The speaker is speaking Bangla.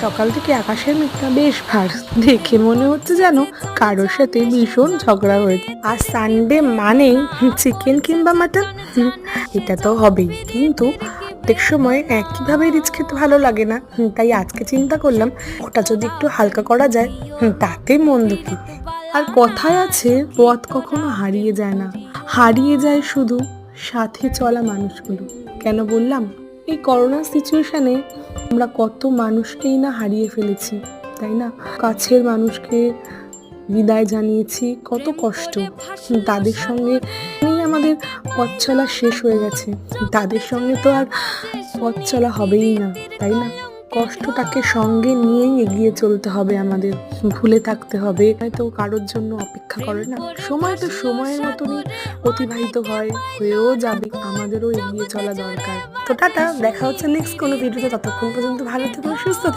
সকাল থেকে আকাশের মেঘটা বেশ ভার, দেখে মনে হচ্ছে যেন কারোর সাথে ভীষণ ঝগড়া হয়েছে। আর সানডে মানেই চিকেন কিংবা মাটন, এটা তো হবেই। কিন্তু প্রত্যেক সময় একইভাবে রিচ খেতে ভালো লাগে না, তাই আজকে চিন্তা করলাম ওটা যদি একটু হালকা করা যায়, তাতে মন্দ কি। আর কথায় আছে পথ কখনো হারিয়ে যায় না, হারিয়ে যায় শুধু সাথে চলা মানুষগুলো। কেন বললাম? এই করোনা সিচুয়েশনে আমরা কত মানুষকেই না হারিয়ে ফেলেছি, তাই না? কাছের মানুষকে বিদায় জানিয়েছি, কত কষ্ট। তাদের সঙ্গে নিয়ে আমাদের পথ চলা শেষ হয়ে গেছে, তাদের সঙ্গে তো আর পথ চলা হবেই না, তাই না? কষ্টটাকে সঙ্গে নিয়েই এগিয়ে চলতে হবে আমাদের, ভুলে থাকতে হবে। হয়তো কারোর জন্য অপেক্ষা করে না, সময় তো সময়ের মতনই অতিবাহিত হয়, হয়েও যাবে, আমাদেরও এগিয়ে চলা দরকার। তো টাটা, দেখা হচ্ছে নেক্সট কোনো ভিডিওতে। ততক্ষণ পর্যন্ত ভালো থেকো, সুস্থ থেকো।